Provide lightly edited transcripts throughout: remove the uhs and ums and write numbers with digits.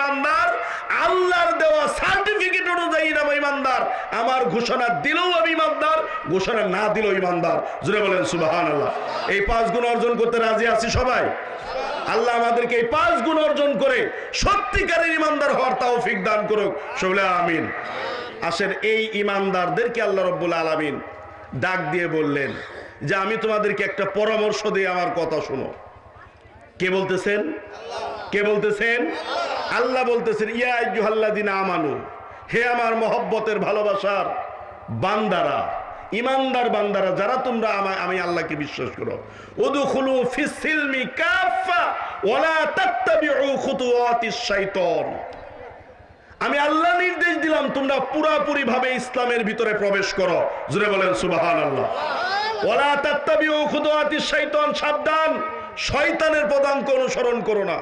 ইমানদার, আল্লাহর দেওয়া সার্টিফিকেট অনুযায়ী নাম ইমানদার। আমার ঘোষণা দিলেও আমি ইমানদার, ঘোষণা না দিলেও ইমানদার। জোরে বলেন সুবহানাল্লাহ। এই 5 গুণ অর্জন করতে রাজি আছি সবাই? আল্লাহ আমাদেরকে এই 5 গুণ অর্জন করে সত্যিকারের ইমানদার হওয়ার তৌফিক দান করুক, সকলে আমিন। আসেন, এই ইমানদারদেরকে আল্লাহ রাব্বুল আলামিন ডাক দিয়ে বললেন যে আমি তোমাদেরকে একটা পরামর্শ দিই, আমার কথা শোনো। কে বলতেছেন? কে বলতেছেন? আল্লাহ বলতেছেন, ইয়া আইয়ুহাল্লাযিনা আমানু, হে আমার মহব্বতের ভালোবাসার বান্দারা, ইমানদার বান্দারা যারা তোমরা আমি আল্লাহকে বিশ্বাস করো, উদখুলু ফিস সিলমি কাফা ওয়ালা তাত্তাবিউ খুতুওয়াতিশ শাইতান। আমি আল্লাহ নির্দেশ দিলাম তোমরা পুরোপুরি ভাবে ইসলামের ভিতরে প্রবেশ করো। জোরে বলেন সুবহানাল্লাহ। ওয়ালা তাত্তাবিউ খুতুওয়াতিশ শাইতান, সাবধান, শয়তানের পদাঙ্ক অনুসরণ করো না।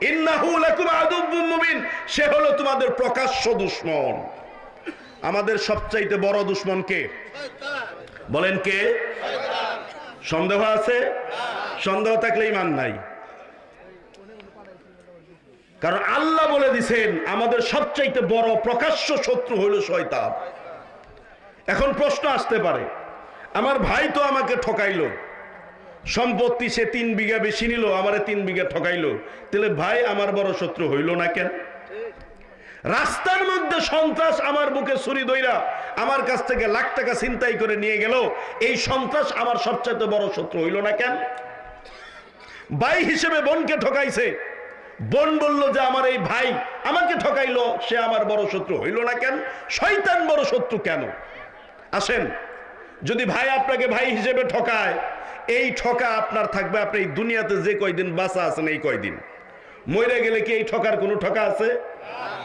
ইন্নাহু লাকুম আদুউম মুবিন, সে হলো তোমাদের প্রকাশ্য দুশমন। আমাদের সবচাইতে বড় দুশমন কে? বলেন কে? সন্দেহ আছে? সন্দেহ থাকলে ঈমান নাই। কারণ আল্লাহ বলে দিয়েছেন আমাদের সবচাইতে বড় প্রকাশ্য শত্রু হলো শয়তান। এখন প্রশ্ন আসতে পারে, আমার ভাই তো আমাকে ঠকাইলো, সম্পত্তি সে 3 বিঘা বেশি নিল, আমারে 3 বিঘা ঠকাইলো, তাহলে ভাই আমার বড় শত্রু হইল না কেন? রাস্তার মধ্যে সন্ত্রাস আমার বুকে ছুরি ধইরা আমার কাছ থেকে লাখ টাকা ছিনতাই করে নিয়ে গেল, এই সন্ত্রাস আমার সবচেয়ে বড় শত্রু হইল না কেন? ভাই হিসেবে বোনকে ঠকাইছে, বোন বলল যে আমার এই ভাই আমাকে ঠকাইলো, সে আমার বড় শত্রু হইল না কেন? শয়তান বড় শত্রু কেন? আসেন, যদি ভাই আপনাকে ভাই হিসেবে ঠকায়, এই ঠকা আপনার থাকবে আপনি এই দুনিয়াতে যে কয়দিন বাঁচা আছেন এই কয়দিন। মরে গেলে কি এই ঠকার কোনো ঠকা আছে?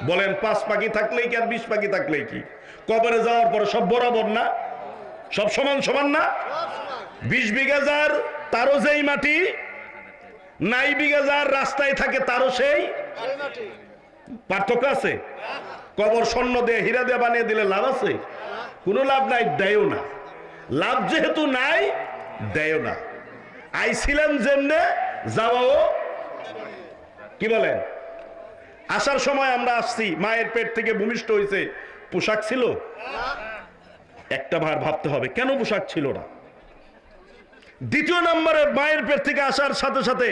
বলেন, 5 পাখি থাকলেই কি আর 20 পাখি থাকলেই কি? কবরে যাওয়ার পরে সব বরাবর না? সব সমান সমান না? 20 বিঘা যার তারও যেই মাটি, 9 বিঘা যার রাস্তায় থাকে তারও সেই পার্থক্য আছে? কবর স্বর্ণ দিয়ে হীরা দিয়ে বানিয়ে দিলে লাভ আছে? কোনো লাভ নাই, দেয়ও না। লাভ যেহেতু নাই, দেয়ও না। আইছিলাম যেমনে যাওয়াও, কি বলেন? আসার সময় আমরা আসছি, মায়ের পেট থেকে ভূমিষ্ঠ হয়েছে, পোশাক ছিল? একটা বার ভাবতে হবে কেন পোশাক ছিল না। দ্বিতীয় নম্বরে, মায়ের পেট থেকে আসার সাথে সাথে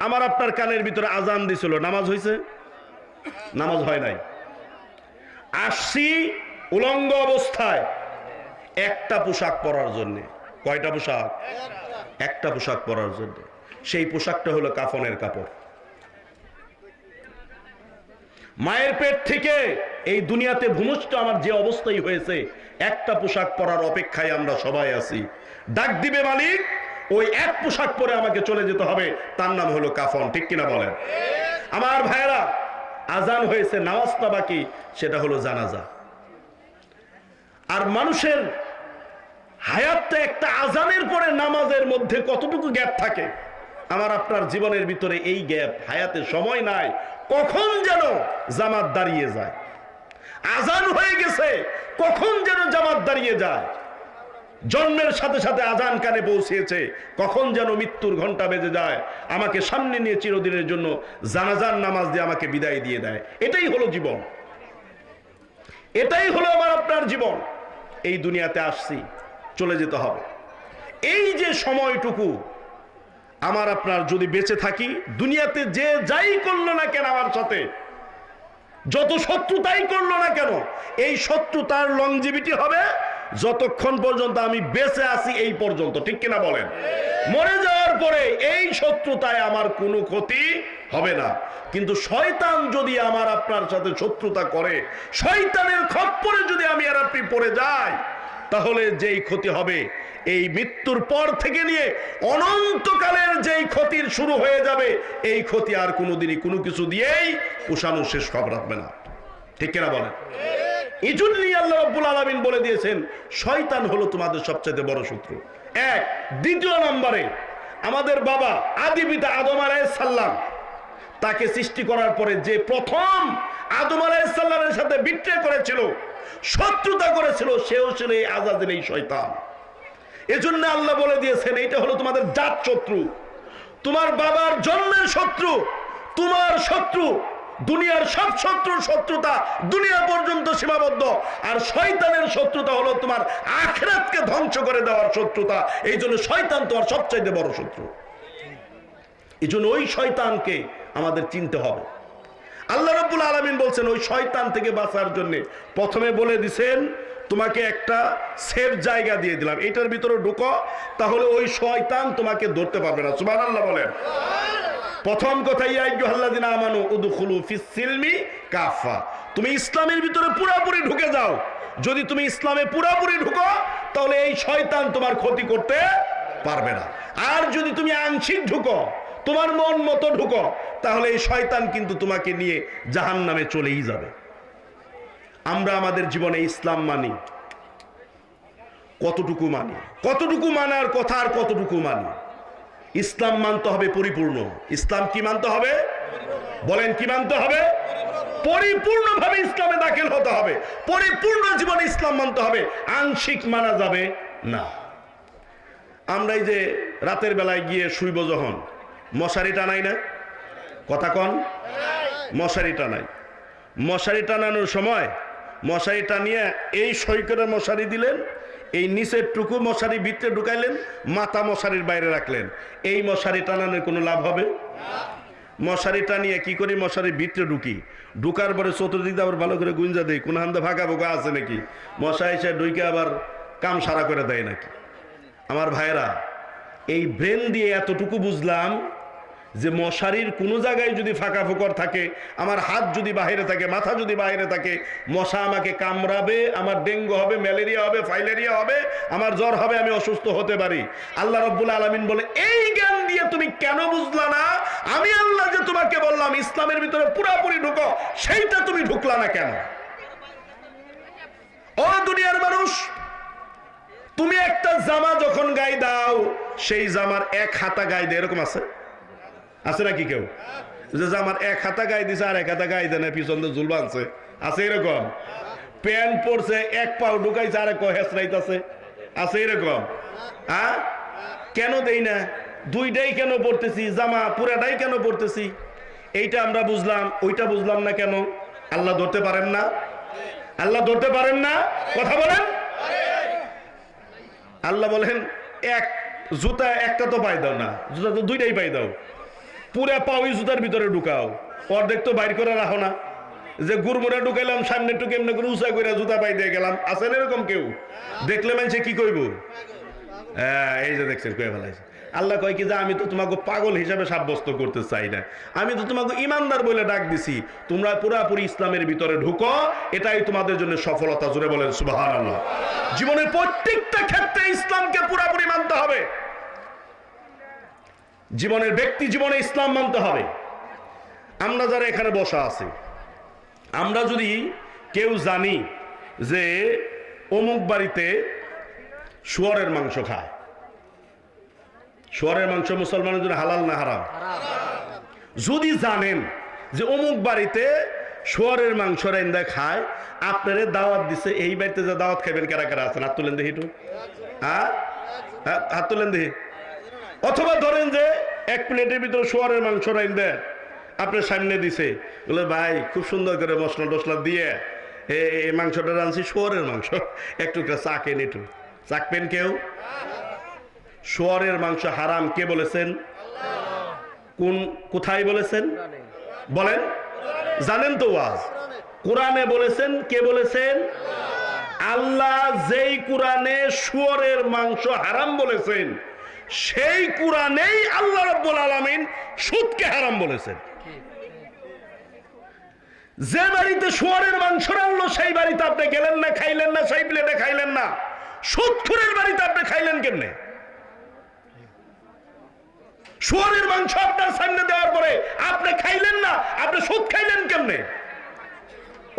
আমার আপনার কানের ভিতরে আজান দিছিল, নামাজ হয়েছে? নামাজ হয় নাই। আসছি উলঙ্গ অবস্থায় একটা পোশাক পরার জন্য। কয়টা পোশাক? একটা পোশাক পরার জন্য। সেই পোশাকটা হলো কাফনের কাপড়। মায়ের পেট থেকে এই দুনিয়াতে ভূমিষ্ঠ আমার যে অবস্থাই হয়েছে, একটা পোশাক পরার অপেক্ষায় আমরা সবাই আছি। ডাক দিবে মালিক, ওই এক পোশাক পরে আমাকে চলে যেতে হবে, তার নাম হলো কাফন। ঠিক কিনা বলেন? আমার ভাইয়েরা, আজান হয়েছে, নামাজটা বাকি, সেটা হলো জানাজা। আর মানুষের হায়াতটা একটা আজানের পরে নামাজের মধ্যে কতটুকু গ্যাপ থাকে? আমার আপনার জীবনের ভিতরে এই গ্যাপ, হায়াতে সময় নাই, কখন যেন জামাত দাঁড়িয়ে যায়। আজান হয়ে গেছে, কখন যেন জামাত দাঁড়িয়ে যায়। জন্মের সাথে সাথে আজান কানে পৌঁছেছে, কখন যেন মৃত্যুর ঘন্টা বেজে যায়, আমাকে সামনে নিয়ে চিরদিনের জন্য জানাজার নামাজ দিয়ে আমাকে বিদায় দিয়ে দেয়। এটাই হলো জীবন, এটাই হলো আমার আপনার জীবন। এই দুনিয়াতে আসছি, চলে যেতে হবে। এই যে সময়টুকু আমার আপনার যদি বেঁচে থাকি, দুনিয়াতে যে যাই করলো না কেন আমার সাথে, যত শত্রুতাই করলো না কেন, এই শত্রুতার লংজিভিটি হবে যতক্ষণ পর্যন্ত আমি বেঁচে আছি, এই পর্যন্ত। ঠিক কিনা বলেন? মরে যাওয়ার পরে এই শত্রুতায় আমার কোনো ক্ষতি হবে না। কিন্তু শয়তান যদি আমার আপনার সাথে শত্রুতা করে, শয়তানের খপ্পরে যদি আমি আর আপনি পড়ে যাই, তাহলে যেই ক্ষতি হবে, এই মৃত্যুর পর থেকে নিয়ে অনন্তকালের যেই ক্ষতির শুরু হয়ে যাবে, এই ক্ষতি আর কোনোদিনই কোনো কিছু দিয়েই পোষানো শেষ খবর রাখবে না। ঠিক কিনা বলেন? এই জন্যই আল্লাহ রাব্বুল আলামিন বলে দিয়েছেন, শয়তান হলো তোমাদের সবচেয়ে বড় শত্রু। এক। দ্বিতীয় নম্বরে, আমাদের বাবা আদি পিতা আদম আলাইহিস সালাম, তাকে সৃষ্টি করার পরে যে প্রথম আদম আলাইহিস সালামের সাথে বিট্রে করেছিল, শত্রুতা করেছিল, সেও ছিল এই আজাজিল, এই শয়তান। এজন্য আল্লাহ বলে দিয়েছেন, এইটা হলো তোমাদের জাত শত্রু, তোমার বাবার জন্মের শত্রু, তোমার শত্রু, দুনিয়ার সব শত্রুর শত্রুতা দুনিয়া পর্যন্ত সীমাবদ্ধ, আর শয়তানের শত্রুতা হলো তোমার আখিরাতকে ধ্বংস করে দেওয়ার শত্রুতা। এই জন্য শয়তান তোমার সবচাইতে বড় শত্রু। এই জন্য ওই শয়তানকে আমাদের চিনতে হবে। আল্লাহ রাব্বুল আলামিন বলছেন ওই শয়তান থেকে বাঁচার জন্য প্রথমে বলে দিছেন তোমাকে একটা সেফ জায়গা দিয়ে দিলাম, এটার ভিতরে ঢুকো, তাহলে ওই শয়তান তোমাকে ধরতে পারবে না। সুবহানাল্লাহ বলেন। প্রথম কথা, ইয়া আইয়ুহাল্লাযিনা আমানু উদখুলু ফিস সিলমি কাফা, তুমি ইসলামের ভিতরে পুরোপুরি ঢুকে যাও। যদি তুমি ইসলামে পুরোপুরি ঢুকো তাহলে এই শয়তান তোমার ক্ষতি করতে পারবে না। আর যদি তুমি আংশিক ঢুকো, তোমার মন মতো ঢুকো, তাহলে এই শয়তান কিন্তু তোমাকে নিয়ে জাহান্নামে চলেই যাবে। আমরা আমাদের জীবনে ইসলাম মানি, কতটুকু মানি, কতটুকু মানার কথা আর কতটুকু মানি? ইসলাম মানতে হবে পরিপূর্ণ। ইসলাম কি মানতে হবে? বলেন কি মানতে হবে? পরিপূর্ণভাবে ইসলামে দাখিল হতে হবে, পরিপূর্ণ জীবনে ইসলাম মানতে হবে, আংশিক মানা যাবে না। আমরা এই যে রাতের বেলায় গিয়ে শুইব যখন, মশারি টানাই না? কথা কন, মশারি টানাই। মশারি টানানোর সময় মশারি টানিয়ে এই সৈকতে মশারি দিলেন, এই নিচের টুকু মশারি ভিতরে ঢুকাইলেন, মাথা মশারির বাইরে রাখলেন। এই মশারি টানানোর কোনো লাভ হবে? মশারি টানিয়ে কি করি, মশারির ভিতরে ঢুকি, ঢুকার পরে চতুর্দিকে আবার ভালো করে গুঞ্জা দেয় কোন হান্দা ফাঁকা ফোকা আছে নাকি, মশা এসে ঢুকে আবার কাম সারা করে দেয় নাকি। আমার ভাইরা, এই ব্রেন দিয়ে এতটুকু বুঝলাম যে মশারির কোনো জায়গায় যদি ফাঁকা ফোকর থাকে, আমার হাত যদি বাইরে থাকে, মাথা যদি বাইরে থাকে, মশা আমাকে কামড়াবে, আমার ডেঙ্গু হবে, ম্যালেরিয়া হবে, ফাইলেরিয়া হবে, আমার জ্বর হবে, আমি অসুস্থ হতে পারি। আল্লাহ রাব্বুল আলামিন বলে, এই জ্ঞান দিয়ে তুমি কেন বুঝলা না আমি আল্লাহ যে তোমাকে বললাম ইসলামের ভিতরে পুরোপুরি ঢুকো, সেইটা তুমি ঢুকলা না কেন? ও দুনিয়ার মানুষ, তুমি একটা জামা যখন গায়ে দাও, সেই জামার এক হাতা গায়ে দেয়, এরকম আছে? আছে নাকি কেউ যে জামার এক হাতা গায়ে দিছে আর এক হাতা গায়ে দেয় না, পিছন দিয়ে ঝুল বাঁধছে? আছে এরকম? প্যান্ট পরছে, এক পাও ঢুকাইছে আর এক হেসরাইতেছে, আছে এরকম? হ্যাঁ, কেন দেই না? দুইটাই কেন পড়তেছি, জামা পুরাটাই কেন পড়তেছি? এইটা আমরা বুঝলাম, ওইটা বুঝলাম না কেন? আল্লাহ ধরতে পারেন না? আল্লাহ ধরতে পারেন না? কথা বলেন। আল্লাহ বলেন এক জুতা একটা তো পাই দাও না, জুতা তো দুইটাই পাই দাও, পুরা পাওই জুতার ভিতরে ঢুকাও, অর্ধেক তো বাইর করে রাখো না। যে গুড়মুড়া ঢুকাইলাম সামনে একটু কেমনে করে উঁচা করে জুতা পাই দিয়ে গেলাম, আছেন এরকম কেউ? দেখলে মানুষে কি কইব? হ্যাঁ, এই যে দেখছেন কয়ে ফেলাইছে। আল্লাহ কয় কি যে আমি তো তোমাকে পাগল হিসাবে সাব্যস্ত করতে চাই না, আমি তো তোমাকে ইমানদার বলে ডাক দিছি, তোমরা পুরাপুরি ইসলামের ভিতরে ঢুকো, এটাই তোমাদের জন্য সফলতা। জোরে বলেন সুবহানাল্লাহ। জীবনের প্রত্যেকটা ক্ষেত্রে ইসলামকে পুরাপুরি মানতে হবে, জীবনের ব্যক্তি জীবনে ইসলাম মানতে হবে। আমরা যারা এখানে বসা আছি, আমরা যদি কেউ জানি যে অমুক বাড়িতে শুয়োরের মাংস খায়, শুয়োরের মাংস মুসলমানের জন্য হালাল না হারাম? যদি জানেন যে অমুক বাড়িতে শুয়োরের মাংস রাইন্দা খায়, আপনারে দাওয়াত দিছে, এই বাড়িতে যে দাওয়াত খাইবেন কারা কারা আছেন? হাত তুলেন দেখি একটু। হ্যাঁ, হাত তুলেন দেখি। অথবা ধরেন যে এক প্লেটের ভিতরে শুয়োরের মাংস রাইন্দা আপনার সামনে দিছে, বলে ভাই খুব সুন্দর করে মশলা টসলা দিয়ে এই মাংসটা রাঁধছি, শুয়োরের মাংস, একটু চাকেন, একটু চাকবেন কেউ? শুয়োরের মাংস হারাম কে বলেছেন? কোথায় বলেছেন বলেন? জানেন তো? ওয়াজ কোরআনে বলেছেন। কে বলেছেন? আল্লাহ যেই কোরআনে শুয়োরের মাংস হারাম বলেছেন, সেই কোরআনেই আল্লাহ রাব্বুল আলামিন সুদকে হারাম বলেছেন। যে বাড়িতে শুয়োরের মাংস রান্নলো, সেই বাড়িতে আপনি গেলেন না, খাইলেন না, সেই প্লেটে খাইলেন না, সুদখোরের বাড়িতে আপনি খাইলেন কেমনে? শুয়োরের মাংস আপনার সামনে দেওয়ার পরে আপনি খাইলেন না, আপনি সুদ খাইলেন কেমনে?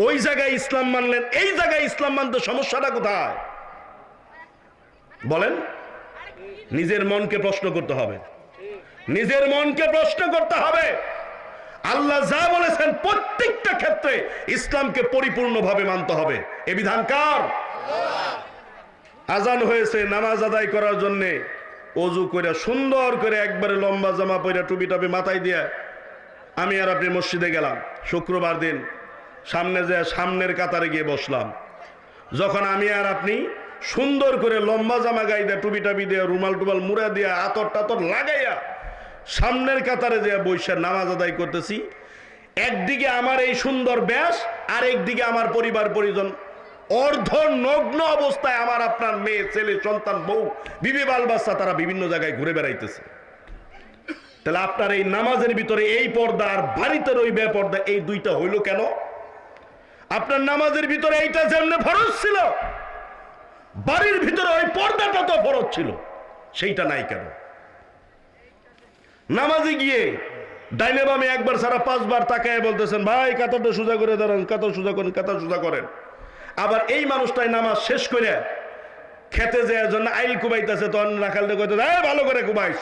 ওই জায়গায় ইসলাম মানলেন, এই জায়গায় ইসলাম মানতে সমস্যাটা কোথায় বলেন? নিজের মনকে প্রশ্ন করতে হবে, নিজের মনকে প্রশ্ন করতে হবে। আল্লাহ যা বলেছেন প্রত্যেকটা ক্ষেত্রে ইসলামকে পরিপূর্ণভাবে মানতে হবে। এ বিধান কার? আজান হয়েছে, নামাজ আদায় করার জন্য অজু করে সুন্দর করে একবারে লম্বা জামা পরে টুপি টাপি মাথায় দিয়ে আমি আর আপনি মসজিদে গেলাম শুক্রবার দিন, সামনের কাতারে গিয়ে বসলাম। যখন আমি আর আপনি সুন্দর করে লম্বা জামা গাই দেয়া, টুপি টাপি দিয়ে, রুমাল টুমাল মুড়া দিয়া, আতর টাতর লাগাইয়া সামনের কাতারে যে বৈশা নামাজ আদায় করতেছি, একদিকে আমার এই সুন্দর ব্যাস, আর একদিকে আমার পরিবার পরিজন অর্ধ নগ্ন অবস্থায়, আমার আপনার মেয়ে ছেলে সন্তান বউ বিবি বাল বাচ্চা তারা বিভিন্ন জায়গায় ঘুরে বেড়াইতেছে। তাহলে আপনার এই নামাজের ভিতরে এই পর্দা আর বাড়িতে ওই বেপর্দা, এই দুইটা হইল কেন? আপনার নামাজের ভিতরে এইটা যেমন ফরজ ছিল, বাড়ির ভিতরে ওই পর্দাটা তো ফরজ ছিল, সেইটা নাই কেন? নামাজে গিয়ে ডাইনে বামে একবার সারা 5 বার তাকায় বলতেছেন, ভাই কাতারটা সোজা করে দাঁড়ান, কাতার সোজা করেন, কাতার সোজা করেন। আবার এই মানুষটাই নামাজ শেষ করে খেতে যাওয়ার জন্য আইল কুবাইতেছে, তখন রাখালটা কইতে ভালো করে কুবাইস।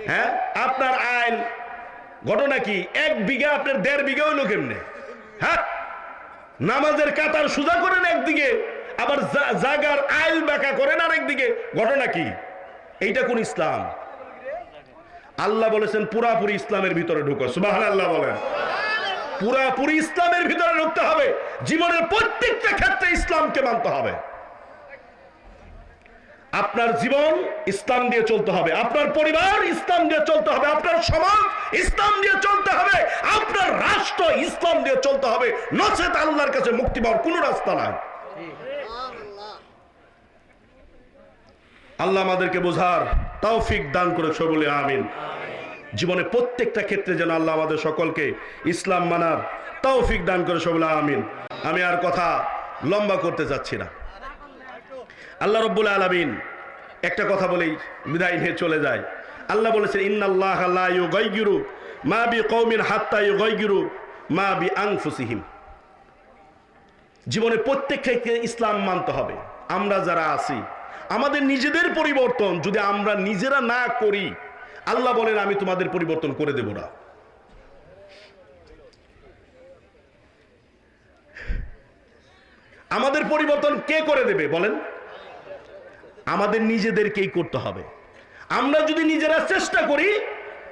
হ্যাঁ, আপনার আইল ঘটনা কি? 1 বিঘা আপনার 1.5 বিঘা হইলো কেমনে? হ্যাঁ, নামাজের কাতার সোজা করেন একদিকে, আবার জাগার আইল বাঁকা করেন আর একদিকে, ঘটনা কি? এইটা কোন ইসলাম? আল্লাহ বলেছেন পুরাপুরি ইসলামের ভিতরে ঢুকো। সুবহানাল্লাহ বলেন। পুরাপুরি ইসলামের ভিতরে ঢুকতে হবে, জীবনের প্রত্যেকটা ক্ষেত্রে ইসলামকে মানতে হবে। আপনার জীবন ইসলাম দিয়ে চলতে হবে, আপনার পরিবার ইসলাম দিয়ে চলতে হবে, আপনার সমাজ ইসলাম দিয়ে চলতে হবে, আপনার রাষ্ট্র ইসলাম দিয়ে চলতে হবে, নচেত আল্লাহর কাছে মুক্তি পাওয়ার কোনো রাস্তা নাই। আল্লাহ আমাদেরকে বোঝার তৌফিক দান করে বলে আমিন। জীবনে প্রত্যেকটা ক্ষেত্রে যেন আল্লাহ আমাদের সকলকে ইসলাম মানার তৌফিক দান করে বলে আমিন। আমি আর কথা লম্বা করতে চাচ্ছি না। আল্লাহ রাব্বুল আলামিন একটা কথা বলেই বিদায় নিয়ে চলে যায়। আল্লাহ বলেছেন, ইন্নাল্লাহা লা ইউগাইয়িরু মা বিকওমিন হাত্তা ইউগাইয়িরু মা বিআনফুসিহিম। জীবনে প্রত্যেক ক্ষেত্রে ইসলাম মানতে হবে। আমরা যারা আছি, আমাদের নিজেদের পরিবর্তন যদি আমরা নিজেরা না করি, আল্লাহ বলেন আমি তোমাদের পরিবর্তন করে দেব না। আমাদের পরিবর্তন কে করে দেবে বলেন? আমাদের নিজেদেরকেই করতে হবে। আমরা যদি নিজেরা চেষ্টা করি,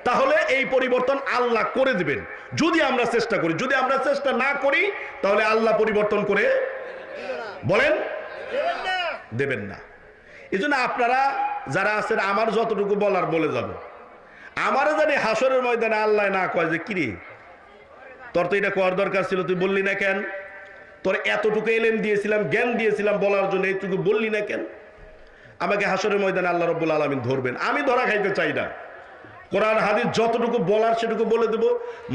তাহলে এই পরিবর্তন আল্লাহ করে দিবেন, যদি আমরা চেষ্টা করি। যদি আমরা চেষ্টা না করি, তাহলে আল্লাহ পরিবর্তন করে বলেন দেবেন না। এই জন্য আপনারা যারা আছেন, আমার যতটুকু বলার বলে যাব। আমারও জানি হাসরের ময়দানে আল্লাহ না কয় যে কিরে তোর তো এটা করার দরকার ছিল, তুই বললি না কেন? তোর এতটুকু এলেম দিয়েছিলাম, জ্ঞান দিয়েছিলাম বলার জন্য, এইটুকু বললি না কেন? আমাকে হাসরের ময়দানে আল্লাহ রাব্বুল আলামিন ধরবেন। আমি ধরা খাইতে চাই না। কোরআন হাদিস যতটুকু বলার সেটুকু বলে দেব।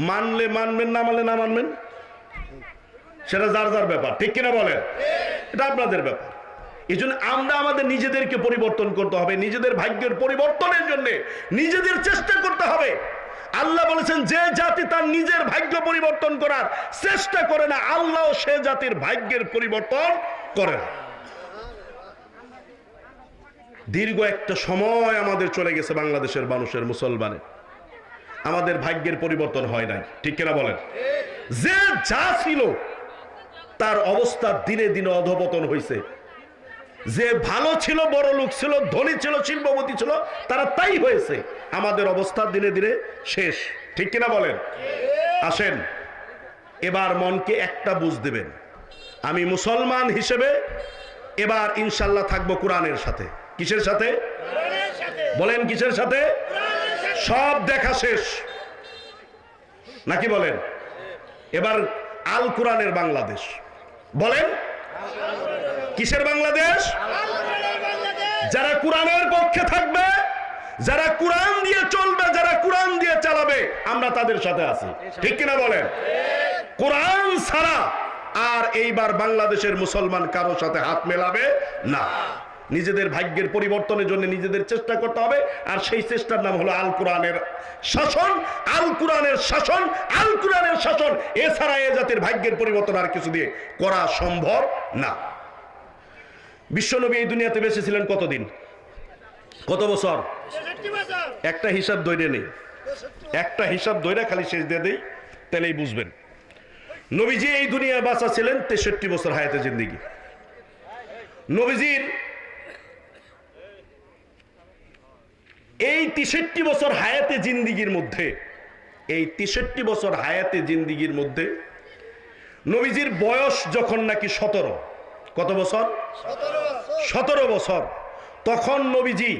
মানলে মানবেন, না মানলে না মানবেন, সেটা যার যার ব্যাপার। ঠিক কিনা বলেন? এটা আপনাদের ব্যাপার। এই জন্য আমরা আমাদের নিজেদেরকে পরিবর্তন করতে হবে। নিজেদের ভাগ্যের পরিবর্তনের জন্য নিজেদের চেষ্টা করতে হবে। আল্লাহ বলেছেন, যে জাতি তার নিজের ভাগ্য পরিবর্তন করার চেষ্টা করে না, আল্লাহ সে জাতির ভাগ্যের পরিবর্তন করে না। দীর্ঘ একটা সময় আমাদের চলে গেছে, বাংলাদেশের মানুষের, মুসলমানের, আমাদের ভাগ্যের পরিবর্তন হয় নাই। ঠিক কিনা বলেন? যে যা ছিল তার অবস্থা দিনে দিনে অধঃপতন হয়েছে। যে ভালো ছিল, বড় লোক ছিল, ধনী ছিল, শিল্পপতি ছিল, তারা তাই হয়েছে। আমাদের অবস্থা দিনে দিনে শেষ। ঠিক কিনা বলেন? আসেন, এবার মনকে একটা বুঝ দেবেন। আমি মুসলমান হিসেবে এবার ইনশাল্লাহ থাকবো কোরআনের সাথে। কিসের সাথে বলেন? কিসের সাথে? সব দেখা শেষ নাকি বলেন? এবার আল কোরআনের বাংলাদেশ। বলেন কিসের বাংলাদেশ? যারা কোরআনের পক্ষে থাকবে, যারা কোরআন দিয়ে চলবে, যারা কোরআন দিয়ে চালাবে, আমরা তাদের সাথে আছি। ঠিক কিনা বলেন? কোরআন ছাড়া আর এইবার বাংলাদেশের মুসলমান কারোর সাথে হাত মেলাবে না। নিজেদের ভাগ্যের পরিবর্তনের জন্য নিজেদের চেষ্টা করতে হবে। আর সেই চেষ্টার নাম হলো আল কোরআনের শাসন। আল কোরআনের শাসন, আল কোরআনের শাসন। এছাড়া এ জাতির ভাগ্যের পরিবর্তন আর কিছু দিয়ে করা সম্ভব না। বিশ্বনবী এই দুনিয়াতে বেঁচে ছিলেন কতদিন? কত বছর? একটা হিসাব ধরে নেই, একটা হিসাব ধরে খালি শেষ দিয়ে দেই, তাহলেই বুঝবেন। নবীজি এই দুনিয়ায় বাঁচা ছিলেন 63 বছর হায়াতে জিন্দেগি। নবীজির এই 63 বছর হায়াতে জিন্দেগির মধ্যে এই 63 বছর হায়াতে জিন্দিগির মধ্যে নবীজির বয়স যখন নাকি 17, কত বছর? 17 বছর। তখন নবীজি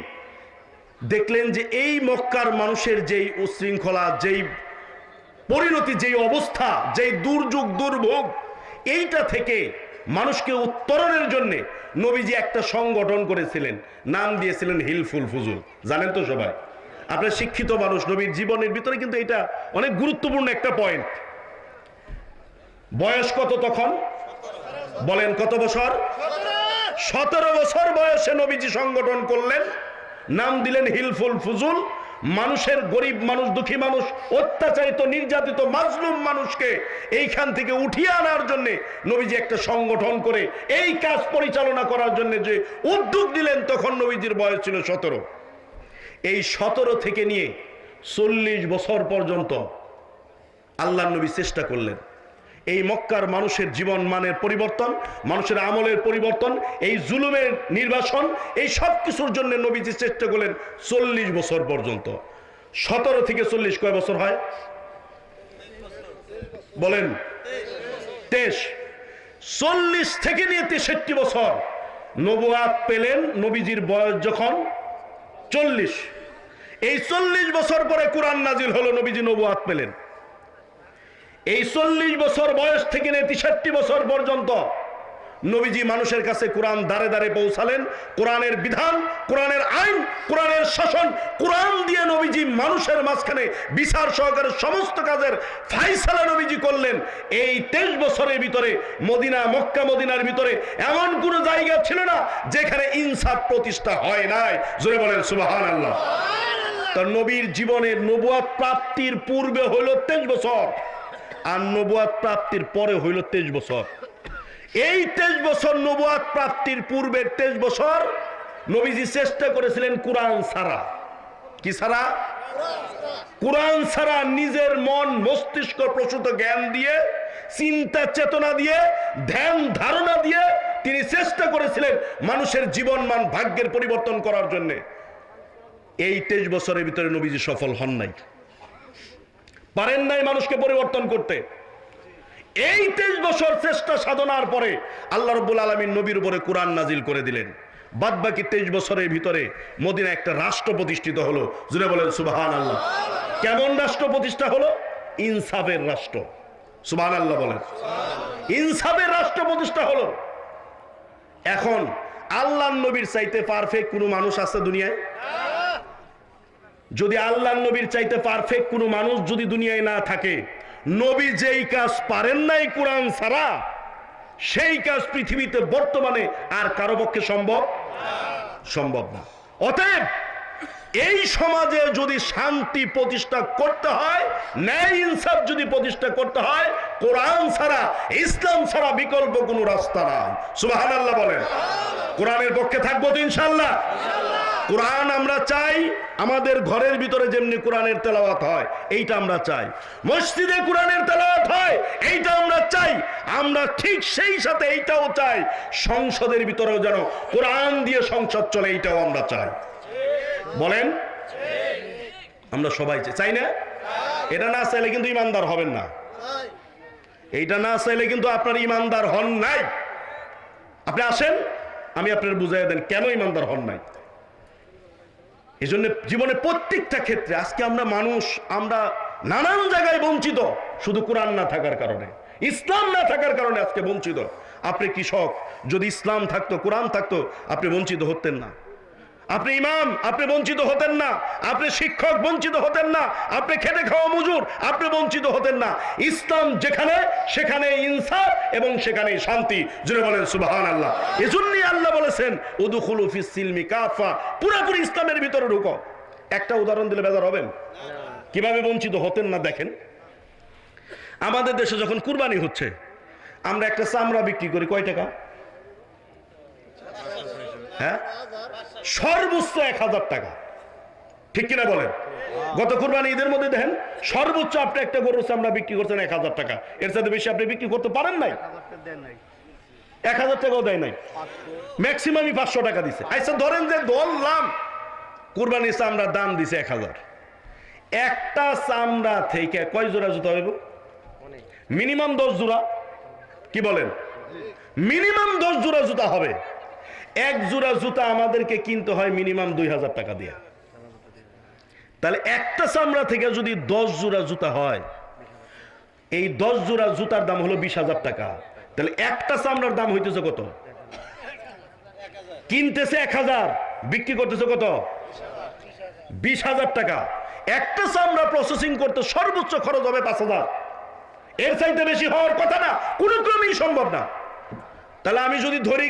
দেখলেন যে এই মক্কার মানুষের যেই উশৃঙ্খলা, যেই পরিণতি, যেই অবস্থা, যেই দুর্যোগ দুর্ভোগ, এইটা থেকে মানুষকে উত্তরণের জন্য নবীজি একটা সংগঠন করেছিলেন, নাম দিয়েছিলেন হিলফুল ফুজুল। জানেন তো সবাই, আপনার শিক্ষিত মানুষ, নবীর জীবনের ভিতরে কিন্তু এটা অনেক গুরুত্বপূর্ণ একটা পয়েন্ট। বয়স কত তখন? বলেন কত বছর? 17 বছর বয়সে নবীজি সংগঠন করলেন, নাম দিলেন হিলফুল ফুজুল। মানুষের, গরিব মানুষ, দুঃখী মানুষ, অত্যাচারিত, নির্যাতিত, মাজলুম মানুষকে এইখান থেকে উঠিয়ে আনার জন্য নবীজি একটা সংগঠন করে এই কাজ পরিচালনা করার জন্য যে উদ্যোগ নিলেন, তখন নবীজির বয়স ছিল 17। এই 17 থেকে নিয়ে 40 বছর পর্যন্ত আল্লাহর নবী চেষ্টা করলেন এই মক্কার মানুষের জীবন মানের পরিবর্তন, মানুষের আমলের পরিবর্তন, এই জুলুমের নির্বাসন, এই সব কিছুর জন্য নবীজি চেষ্টা করলেন 40 বছর পর্যন্ত। 17 থেকে 40 কয় বছর হয়? বলেন 23। 40 থেকে নিয়ে 63 বছর নবুয়াত পেলেন নবীজির বয়স যখন 40। এই 40 বছর পরে কোরআন নাজিল হলো, নবীজি নবুয়াত পেলেন। এই 40 বছর বয়স থেকে নিয়ে 63 বছর পর্যন্ত নবীজি মানুষের কাছে কোরআন দাঁড়ে দাঁড়ে পৌঁছালেন। কোরআনের বিধান, কোরআনের আইন, কোরআনের শাসন, কোরআন দিয়ে নবীজি মানুষের মাঝখানে বিচার সহকারে সমস্ত কাজের ফায়সালা নবীজি করলেন। এই 23 বছরের ভিতরে মদিনা, মক্কা মদিনার ভিতরে এমন কোন জায়গা ছিল না যেখানে ইনসাফ প্রতিষ্ঠা হয় নাই। জোরে বলেন সুবহানাল্লাহ। তার নবীর জীবনের নবুয়াত প্রাপ্তির পূর্বে হইল 23 বছর, আর নবুয়াত প্রাপ্তির পরে হইল 23 বছর। এই 23 বছর নবুয়াত প্রাপ্তির পূর্বের 23 বছর নবীজি চেষ্টা করেছিলেন কোরআন ছাড়া। কি ছাড়া? কোরআন ছাড়া নিজের মন মস্তিষ্ক প্রসূত জ্ঞান দিয়ে, চিন্তা চেতনা দিয়ে, ধ্যান ধারণা দিয়ে তিনি চেষ্টা করেছিলেন মানুষের জীবন মান, ভাগ্যের পরিবর্তন করার জন্য। এই 23 বছরের ভিতরে নবীজি সফল হন নাই, পারেন নাই মানুষকে পরিবর্তন করতে। এই 23 বছর চেষ্টা সাধনার পরে আল্লাহ রাব্বুল আলামিন নবীর উপরে কোরআন নাজিল করে দিলেন। বাদ বাকি 23 বছরের ভিতরে মদিনা একটা রাষ্ট্র প্রতিষ্ঠিত হলো। জুড়ে বলেন সুবহানাল্লাহ। কেমন রাষ্ট্র প্রতিষ্ঠা হলো? ইনসাফের রাষ্ট্র। সুবহানাল্লাহ বলেন। ইনসাফের রাষ্ট্র প্রতিষ্ঠা হলো। এখন আল্লাহর নবীর চাইতে পারফেক্ট কোনো মানুষ আছে দুনিয়ায়? যদি আল্লাহর নবীর চাইতে পারফেক্ট কোনো মানুষ যদি দুনিয়ায় না থাকে, নবী যেই কাজ পারেন নাই কোরআন ছাড়া, সেই কাজ পৃথিবীতে বর্তমানে আর কারো পক্ষে সম্ভব না। অতএব এই সমাজে যদি শান্তি প্রতিষ্ঠা করতে হয়, ন্যায় ইনসাফ যদি প্রতিষ্ঠা করতে হয়, কোরআন ছাড়া, ইসলাম ছাড়া বিকল্প কোনো রাস্তা নাই। সুবহানাল্লাহ বলেন। কোরআনের পক্ষে থাকবো তো ইনশাআল্লাহ। কোরআন আমরা চাই আমাদের ঘরের ভিতরে যেমনি কোরআনের তেলাওয়াত হয়, এইটা আমরা চাই। মসজিদে কোরআনের তেলাওয়াত হয়, এইটা আমরা চাই। আমরা ঠিক সেই সাথে এইটাও চাই সংসদের ভিতরেও যেন কোরআন দিয়ে সংসদ চলে, এইটাও আমরা চাই। বলেন আমরা সবাই চাই না? এটা না চাইলে কিন্তু ইমানদার হবেন না। এইটা না চাইলে কিন্তু আপনার ইমানদার হন নাই। আপনি আসেন, আমি আপনার বুঝাই দেন কেন ইমানদার হন নাই। এই জন্য জীবনে প্রত্যেকটা ক্ষেত্রে আজকে আমরা মানুষ, আমরা নানান জায়গায় বঞ্চিত, শুধু কোরআন না থাকার কারণে, ইসলাম না থাকার কারণে আজকে বঞ্চিত। আপনি কৃষক, যদি ইসলাম থাকতো, কোরআন থাকতো, আপনি বঞ্চিত হতেন না। আপনি ইমাম, আপনি বঞ্চিত হতেন না। আপনি শিক্ষক, বঞ্চিত হতেন না। আপনি খেটে খাওয়া মজুর, আপনি বঞ্চিত হতেন না। ইসলাম যেখানে, সেখানে ইনসাফ এবং সেখানে শান্তি। জুড়ে বলেন সুবহানাল্লাহ। এজন্যই আল্লাহ বলেছেন উদখুলু ফিস সিলমি কাফা, পুরোপুরি ইসলামের ভিতরে ঢুকো। একটা উদাহরণ দিলে বেজার হবেন কিভাবে বঞ্চিত হতেন না। দেখেন, আমাদের দেশে যখন কুরবানি হচ্ছে, আমরা একটা চামড়া বিক্রি করি কয় টাকা? হ্যাঁ, সর্বোচ্চ 1000 টাকা। ঠিক কিনা বলেন? গত কুরবানি ঈদের মধ্যে দেখেন সর্বোচ্চ আপনি একটা গরুর চামড়া বিক্রি করছেন 1000 টাকা। এর সাথে বেশি আপনি বিক্রি করতে পারেন নাই। 1000 টাকাও দেয় নাই, ম্যাক্সিমামই 500 টাকা দিছে। আচ্ছা ধরেন যে ধরলাম কুরবানির চামড়ার দাম দিছে 1000। একটা চামড়া থেকে কয় জোড়া জুতা হইব? মিনিমাম 10 জোড়া। কি বলেন? মিনিমাম 10 জোড়া জুতা হবে। এক জোড়া জুতা আমাদেরকে কিনতে হয় মিনিমাম 2000 টাকা দিয়ে। তাহলে একটা চামড়া থেকে যদি 10 জোড়া জুতা হয়, এই 10 জোড়া জুতার দাম হলো 20,000 টাকা। তাহলে একটা চামড়ার দাম হইতেছে কত? কিনতেছে 1000, বিক্রি করতেছে কত? 20,000 টাকা। একটা চামড়া প্রসেসিং করতে সর্বোচ্চ খরচ হবে 5,000। এর চাইতে বেশি হওয়ার কথা না, কোনো ক্রমেই সম্ভব না। তাহলে আমি যদি ধরি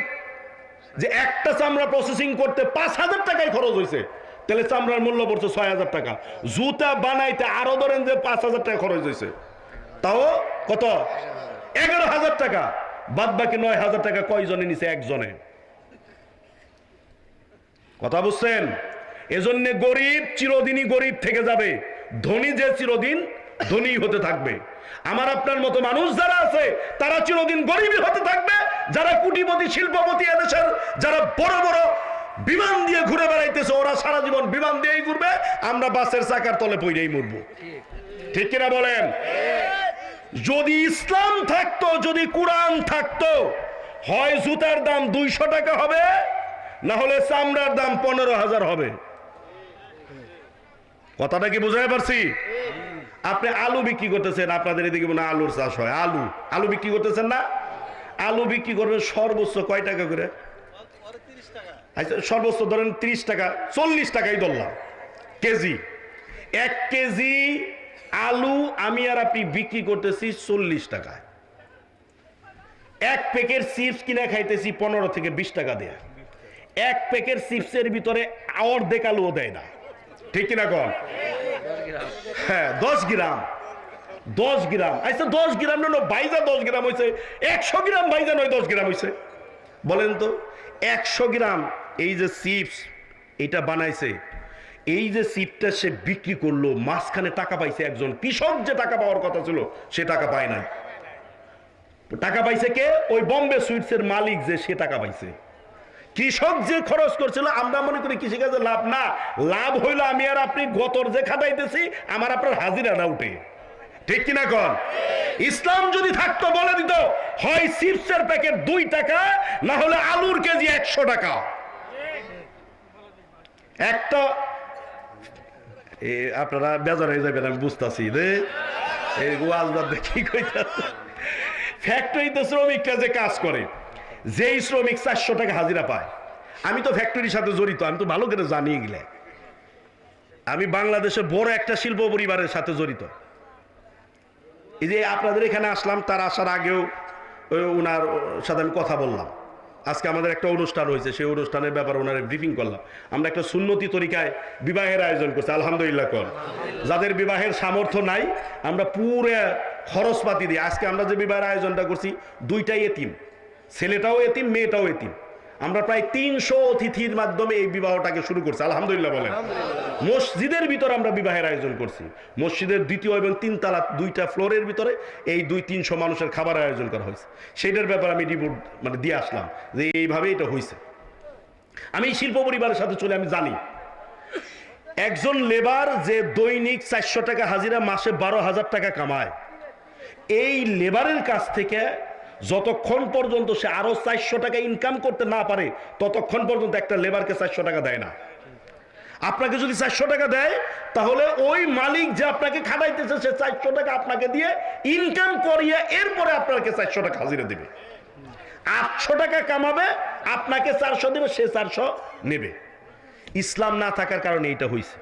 যে একটা চামড়া প্রসেসিং করতে 5,000 টাকায় খরচ হয়েছে, তাহলে চামড়ার মূল্য পড়ছে 6,000 টাকা। জুতা বানাইতে আরো ধরেন যে 5,000 টাকা খরচ হয়েছে, তাও কত? 11,000 টাকা। বাদ বাকি 9,000 টাকা কয়জনে নিছে? একজনে। কথা বুঝছেন? এজন্য গরিব চিরদিনই গরিব থেকে যাবে, ধনী যে চিরদিন ধনী হতে থাকবে। আমার আপনার মতো মানুষ যারা আছে তারা চিরদিন গরিবই হতে থাকবে। যারা কোটিপতি শিল্পপতি এদেশের, যারা বড় বড় বিমান দিয়ে ঘুরে বেড়াইতেছে, ওরা সারা জীবন বিমান দিয়েই ঘুরবে, আমরা বাসের চাকার তলে পড়েই মরবো। ঠিক কিনা বলেন? যদি ইসলাম থাকতো, যদি কোরআন থাকতো, হয় জুতার দাম 200 টাকা হবে, না হলে চামড়ার দাম 15,000 হবে। কথাটা কি বুঝাতে পারছি? আপনি আলু বিক্রি করতেছেন, আপনাদের এদিকে মনে হয় আলুর চাষ হয়, আলু বিক্রি করতেছেন না? আলু বিক্রি করবেন সর্বোচ্চ কয় টাকা করে? আচ্ছা, সর্বোচ্চ ধরেন 30 টাকা, 40 টাকাই ধরলাম কেজি। 1 কেজি আলু আমি আর আপনি বিক্রি করতেছি 40 টাকায়। 1 প্যাকেট চিপস কিনে খাইতেছি 15 থেকে 20 টাকা দিয়ে। 1 প্যাকেট চিপসের ভিতরে অর্ধেক আলুও দেয় না। ঠিক কিনা কন? হ্যাঁ, 10 গ্রাম। আচ্ছা 10 গ্রাম না, বাইজা 10 গ্রাম হয়েছে, 100 গ্রাম বাইজা নয় 10 গ্রাম হয়েছে। বলেন তো 100 গ্রাম এই যে চিপস এটা বানাইছে, এই যে চিপটা সে বিক্রি করলো, মাঝখানে টাকা পাইছে একজন কৃষক। যে টাকা পাওয়ার কথা ছিল সে টাকা পায় নাই। টাকা পাইছে কে? ওই বম্বে সুইটসের মালিক, যে সে টাকা পাইছে। কৃষক যে খরচ করছিল, আমরা মনে করি কৃষিকাজে লাভ না, লাভ হইলো আমি আর আপনি গতর যে খাটাইতেছি, আমার আপনার হাজিরা না উঠে। ঠিক কিনা কন? ইসলাম যদি থাকতো বলে দিত, হয় চিপসের প্যাকেট 2 টাকা, না হলে আলুর কেজি 100 টাকা। একটা আপনারা বেজার হয়ে যাবেন, আমি বুঝতেছি রে। ফ্যাক্টরিতে শ্রমিকরা যে কাজ করে, যেই শ্রমিক 400 টাকা হাজিরা পায়, আমি তো ফ্যাক্টরির সাথে জড়িত, আমি তো ভালো করে জানিয়ে গেলে। আমি বাংলাদেশের বড় একটা শিল্প পরিবারের সাথে জড়িত। এই যে আপনাদের এখানে আসলাম, তার আসার আগেও ওনার সাথে আমি কথা বললাম। আজকে আমাদের একটা অনুষ্ঠান হয়েছে, সেই অনুষ্ঠানের ব্যাপারে ওনারে ব্রিফিং করলাম। আমরা একটা সুন্নতি তরিকায় বিবাহের আয়োজন করছি, আলহামদুলিল্লাহ কর। যাদের বিবাহের সামর্থ্য নাই, আমরা পুরো খরচপাতি দিই। আজকে আমরা যে বিবাহের আয়োজনটা করছি, 2টাই এতিম, ছেলেটাও এতিম, মেয়েটাও এতিম। আমরা প্রায় 300 অতিথির মাধ্যমে এই বিবাহটাকে শুরু করছি, আলহামদুলিল্লাহ বলেন। মসজিদের ভিতরে আমরা বিবাহের আয়োজন করছি। মসজিদের 2য় এবং 3 তলা 2টা ফ্লোরের ভিতরে এই 200-300 মানুষের খাবার আয়োজন করা হয়েছে। সেইটার ব্যাপারে আমি রিপোর্ট দিয়ে আসলাম যে এইভাবে এটা হয়েছে। আমি শিল্প পরিবারের সাথে চলে, আমি জানি একজন লেবার যে দৈনিক 400 টাকা হাজিরা, মাসে 12,000 টাকা কামায়, এই লেবারের কাছ থেকে যতক্ষণ পর্যন্ত সে আরো 400 টাকা ইনকাম করতে না পারে, ততক্ষণ পর্যন্ত একটা লেবারকে 400 টাকা দেয় না। আপনাকে যদি 400 টাকা দেয়, তাহলে ওই মালিক যে আপনাকে খাটাইতেছে, সে 400 টাকা আপনাকে দিয়ে ইনকাম করিয়ে এরপরে আপনাকে 400 টাকা হাজিরা দেবে। 800 টাকা কামাবে, আপনাকে 400 দেবে, সে 400 নেবে। ইসলাম না থাকার কারণে এটা হয়েছে।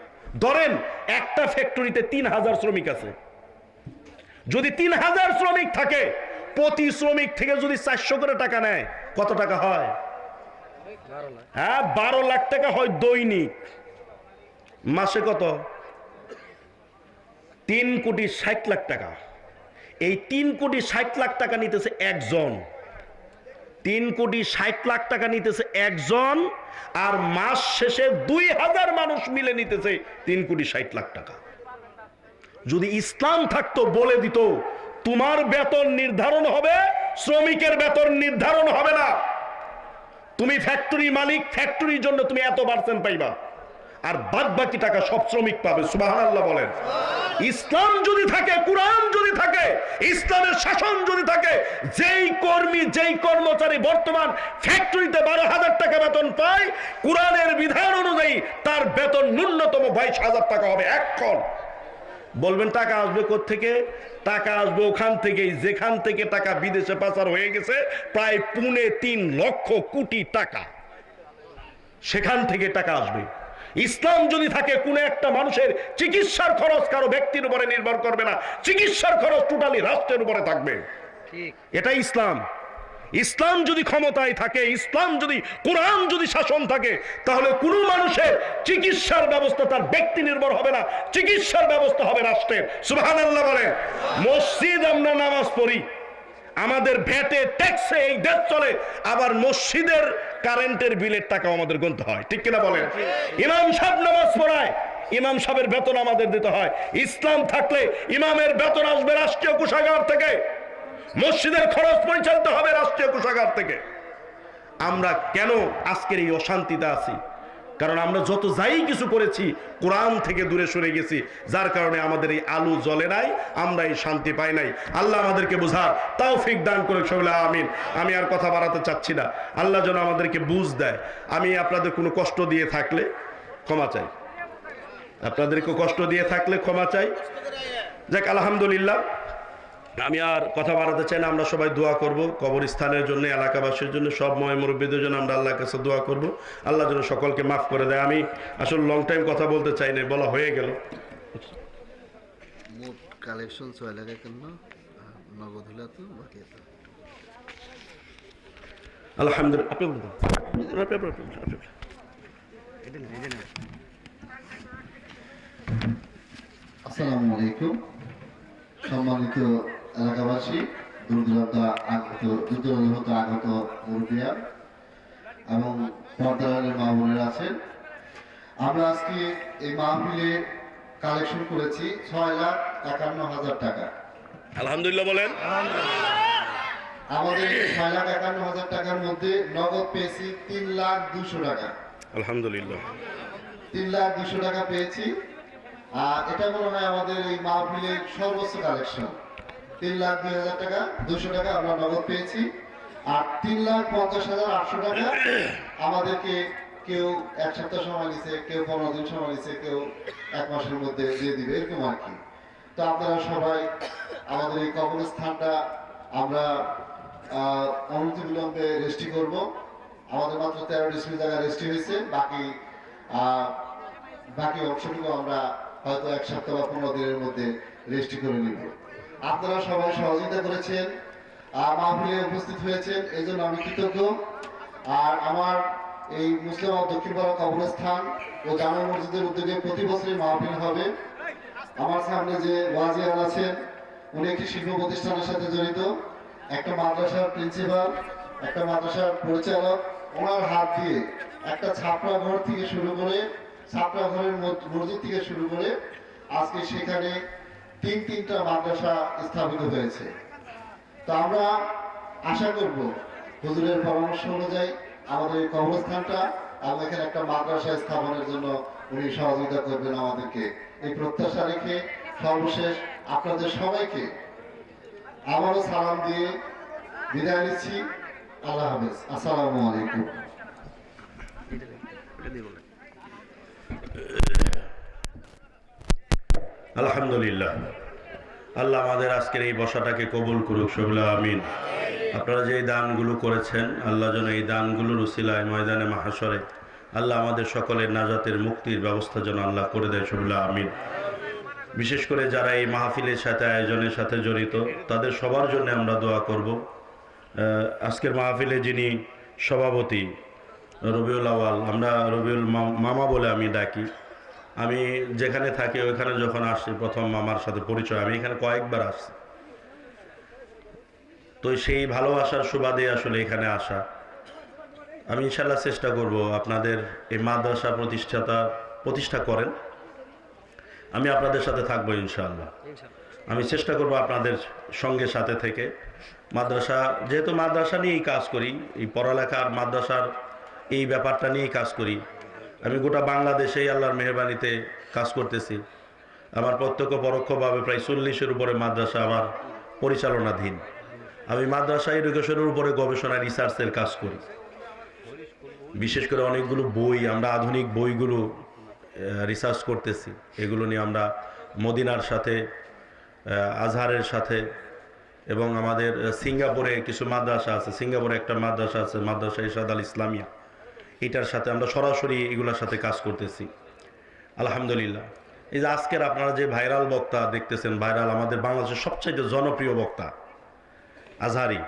ধরেন একটা ফ্যাক্টরিতে 3000 শ্রমিক আছে, যদি 3000 শ্রমিক থাকে, প্রতি শ্রমিক থেকে যদি 400 করে টাকা নেয়, কত টাকা হয়? হ্যাঁ, 12 লাখ টাকা হয় দৈনিক। মাসে কত? 3,60,00,000 টাকা। এই 3,60,00,000 টাকা নিতেছে একজন। 3,60,00,000 টাকা নিতেছে একজন, আর মাস শেষে 2000 মানুষ মিলে নিতেছে 3,60,00,000 টাকা। যদি ইসলাম থাকতো বলে দিত, তোমার বেতন নির্ধারণ হবে, শ্রমিকের বেতন নির্ধারণ হবে না। তুমি ফ্যাক্টরি মালিক, ফ্যাক্টরির জন্য তুমি এত পার্সেন্ট পাইবা, আর বাদ বাকি টাকা সব শ্রমিক পাবে। সুবহানাল্লাহ বলেন। ইসলাম যদি থাকে, কুরআন যদি থাকে, ইসলামের শাসন যদি থাকে, যেই কর্মী যেই কর্মচারী বর্তমান ফ্যাক্টরিতে 12,000 টাকা বেতন পায়, কুরআনের বিধান অনুযায়ী তার বেতন ন্যূনতম 22,000 টাকা হবে এখন। বলবেন টাকা আসবে কোত্থেকে? টাকা আসবে ওখান থেকেই যেখান থেকে টাকা বিদেশে পাচার হয়ে গেছে, প্রায় 3.25 লক্ষ কোটি টাকা, সেখান থেকে টাকা আসবে। ইসলাম যদি থাকে, কোন একটা মানুষের চিকিৎসার খরচ কারো ব্যক্তির উপরে নির্ভর করবে না, চিকিৎসার খরচ টোটালি রাষ্ট্রের উপরে থাকবে। এটা ইসলাম। ইসলাম যদি ক্ষমতায় থাকে, ইসলাম যদি, কোরআন যদি শাসন থাকে, তাহলে কোন মানুষের চিকিৎসার ব্যবস্থা তার ব্যক্তি নির্ভর হবে না, চিকিৎসার ব্যবস্থা হবে রাষ্ট্রের। সুবহানাল্লাহ বলে। মসজিদ আমরা নামাজ পড়ি, আমাদের ভ্যাটে ট্যাক্সে এই দেশ চলে, আবার মসজিদের কারেন্টের বিলের টাকা আমাদের গুনতে হয়, ঠিক কিনা বলেন? ইমাম সাহেব নামাজ পড়ায়, ইমাম সাহেবের বেতন আমাদের দিতে হয়। ইসলাম থাকলে ইমামের বেতন আসবে রাষ্ট্রীয় কোষাগার থেকে, মসজিদের খরচ পরিচালিত হবে রাষ্ট্রীয় কোষাগার থেকে। আমরা কেন আজকের এই অশান্তিতে আছি? কারণ আমরা যত যাই কিছু করেছি, কোরআন থেকে দূরে সরে গেছি, যার কারণে আমাদের এই আলো জ্বলে নাই, আমরা এই শান্তি পাই নাই। আল্লাহ আমাদেরকে বোঝার তৌফিক দান করে, সবাই আমিন। আমি আর কথা বাড়াতে চাচ্ছি না, আল্লাহ যেন আমাদেরকে বুঝ দেয়। আমি আপনাদের কোনো কষ্ট দিয়ে থাকলে ক্ষমা চাই, আপনাদেরকে কষ্ট দিয়ে থাকলে ক্ষমা চাই। যাক, আলহামদুলিল্লাহ, আমি আর কথা বাড়াতে চাই না। আমরা সবাই দোয়া করব কবরস্থানের জন্য, এলাকাবাসীর জন্য, সব মুরব্বীদের জন্য আমরা আল্লাহর কাছে দোয়া করব, আল্লাহ যেন সকলকে মাফ করে দেয়। আমি আসলে লং টাইম কথা বলতে চাই না, বলা হয়ে গেল। মোট কালেকশন 6 লাখ কেন নগদ হলো তো বাকি আছে। আলহামদুলিল্লাহ। আপনি বলুন। আসসালামু আলাইকুম। সম্মানিত এলাকাবাসী, দূর আগত মুরব্বিয়ান এবং পর্দার মা বোনেরা আছেন, আমরা আজকে এই মাহফিলে কালেকশন করেছি 6,51,000 টাকা। আলহামদুলিল্লাহ বলেন। আমাদের 6,51,000 টাকার মধ্যে নগদ পেয়েছি 3,02,000 টাকা। আলহামদুলিল্লাহ 3,02,000 টাকা পেয়েছি। আর এটা মনে হয় আমাদের এই মাহফিলের সর্বোচ্চ কালেকশন। 3,02,000 টাকা, 200 টাকা আমরা নগদ পেয়েছি। আর 3,50,800 টাকা আমাদেরকে কেউ 1 সপ্তাহ সময় নিছে, কেউ 15 দিন সময় নিছে, কেউ 1 মাসের মধ্যে দিয়ে দিবে, এরকম আর কি। তো আপনারা সবাই আমাদের এই কবরস্থানটা আমরা অনতি বিলম্বে রেজিস্ট্রি করব। আমাদের মাত্র 13 ডিসপ্লে জায়গা রেজিস্ট্রি হয়েছে, বাকি অংশটুকু আমরা হয়তো 1 সপ্তাহ বা 15 দিনের মধ্যে রেজিস্ট্রি করে নিব। আপনারা সবাই সহযোগিতা করেছেন, মাহফিলে উপস্থিত হয়েছেন, এই জন্য আমি কৃতজ্ঞ। আর আমার এই মুসলিম দক্ষিণপাড়া কবরস্থান ও জামে মসজিদের উদ্যোগে প্রতি বছরই মাহফিল হবে। আমার সামনে যে ওয়াজিয়ার আছেন, উনি একটি শিল্প প্রতিষ্ঠানের সাথে জড়িত, একটা মাদ্রাসার প্রিন্সিপাল, একটা মাদ্রাসার পরিচালক। ওনার হাত দিয়ে একটা ছাপড়া ঘর থেকে শুরু করে, ছাপড়া ঘরের মসজিদ থেকে শুরু করে আজকে সেখানে 3টা মাদ্রাসা স্থাপিত হয়েছে। তো আমরা আশা করব হুজুরের পরামর্শ অনুযায়ী আমাদের এই কবরস্থানটা এবং এখানে একটা মাদ্রাসা স্থাপনের জন্য উনি সহযোগিতা করবেন আমাদেরকে, এই প্রত্যাশা রেখে সর্বশেষ আপনাদের সবাইকে আবারও সালাম দিয়ে বিদায় নিচ্ছি। আল্লাহ হাফেজ। আসসালামু আলাইকুম। আলহামদুলিল্লাহ, আল্লাহ আমাদের আজকের এই বসাটাকে কবুল করুক, সবলা আমিন। আপনারা যে দানগুলো করেছেন, আল্লাহ যেন এই দানগুলোর উসিলায় ময়দানে মাহশরে আল্লাহ আমাদের সকলের নাজাতের মুক্তির ব্যবস্থা যেন আল্লাহ করে দেয়, সবলা আমিন। বিশেষ করে যারা এই মাহফিলের সাথে, আয়োজনের সাথে জড়িত, তাদের সবার জন্য আমরা দোয়া করব। আজকের মাহফিলে যিনি সভাপতি রবিউল আওয়াল, আমরা রবিউল মামা বলে আমি ডাকি। আমি যেখানে থাকি ওইখানে যখন আসছি, প্রথম মামার সাথে পরিচয়, আমি এখানে কয়েকবার আসছি। তো সেই ভালোবাসার সুবাদে আসলে এখানে আসা। আমি ইনশাল্লাহ চেষ্টা করব আপনাদের এই মাদ্রাসা প্রতিষ্ঠা করেন, আমি আপনাদের সাথে থাকবো ইনশাআল্লাহ। আমি চেষ্টা করব আপনাদের সঙ্গে সাথে থেকে মাদ্রাসা, যেহেতু মাদ্রাসা নিয়েই কাজ করি, এই পড়ালেখার মাদ্রাসার এই ব্যাপারটা নিয়েই কাজ করি, আমি গোটা বাংলাদেশেই আল্লাহর মেহরবানিতে কাজ করতেছি। আমার প্রত্যক্ষ পরোক্ষভাবে প্রায় 40-এর উপরে মাদ্রাসা আমার পরিচালনাধীন। আমি মাদ্রাসা এডুকেশনের উপরে গবেষণা রিসার্চের কাজ করি। বিশেষ করে অনেকগুলো বই, আমরা আধুনিক বইগুলো রিসার্চ করতেছি। এগুলো নিয়ে আমরা মদিনার সাথে, আজহারের সাথে এবং আমাদের সিঙ্গাপুরে কিছু মাদ্রাসা আছে, সিঙ্গাপুরে একটা মাদ্রাসা আছে, মাদ্রাসা ইরশাদ আল ইসলামিয়া, এটার সাথে আমরা সরাসরি এগুলোর সাথে কাজ করতেছি আলহামদুলিল্লাহ। এই যে আজকের আপনারা যে ভাইরাল বক্তা দেখতেছেন, ভাইরাল আমাদের বাংলাদেশের সবচেয়ে জনপ্রিয় বক্তা আজহারি,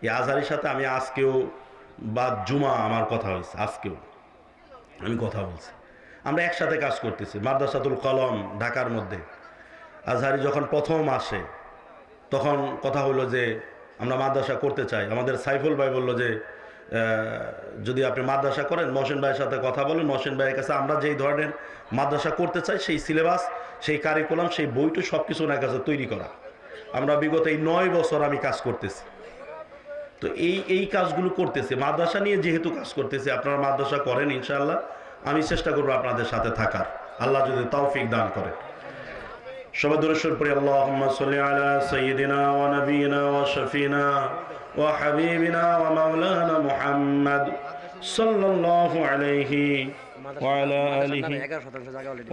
এই আজহারির সাথে আমি আজকেও বা জুমা আমার কথা হয়েছে, আজকেও আমি কথা বলছি। আমরা একসাথে কাজ করতেছি মাদ্রাসাতুল কলম ঢাকার মধ্যে। আজহারি যখন প্রথম আসে তখন কথা হলো যে আমরা মাদ্রাসা করতে চাই। আমাদের সাইফুল ভাই বলল যে যদি আপনি মাদ্রাসা করেন মহসিন ভাইয়ের সাথে কথা বলেন, মহসিন ভাইয়ের কাছে আমরা যেই ধরনের মাদ্রাসা করতে চাই সেই সিলেবাস, সেই কারিকুলাম, সেই বইটু সব কিছু ওনার কাছে তৈরি করা। আমরা বিগত এই 9 বছর আমি কাজ করতেছি। তো এই কাজগুলো করতেছি মাদ্রাসা নিয়ে, যেহেতু কাজ করতেছি। আপনারা মাদ্রাসা করেন ইনশাআল্লাহ, আমি চেষ্টা করবো আপনাদের সাথে থাকার, আল্লাহ যদি তৌফিক দান করে। সবাই দুরূদ পড়ি, আল্লাহুম্মা সাল্লি আলা সাইয়্যিদিনা ওয়া নাবিয়িনা ওয়া শাফিনা ওয়া হাবিবিনা ওয়া মাওলানা মুহাম্মদ সাল্লাল্লাহু আলাইহি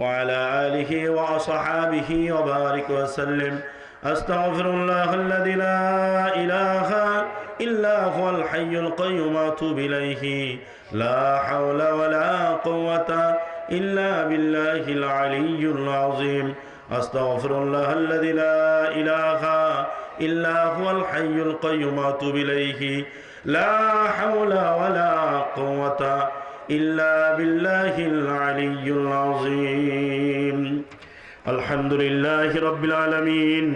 ওয়া আলা আলিহি ওয়া আসহাবিহি ওয়া বারিক ওয়া সাল্লিম। আস্তাগফিরুল্লাহ আল্লাযী লা ইলাহা ইল্লা হুয়াল হাইয়ুল কাইয়্যুম ওয়া আতুবু ইলাইহি লা হাওলা ওয়া লা কুওয়াতা ইল্লা বিল্লাহিল আলিয়্যিল আযীম। আস্তাগফিরুল্লাহ আল্লাযী লা ইলাহা ইল্লা হুয়াল হাইয়ুল কাইয়্যুম ওয়া আতুবু ইলাইহি লা হাওলা ওয়া লা কুওয়াতা ইল্লা বিল্লাহিল আলিয়্যিল আযীম। আলহামদুলিল্লাহি রাব্বিল আলামিন,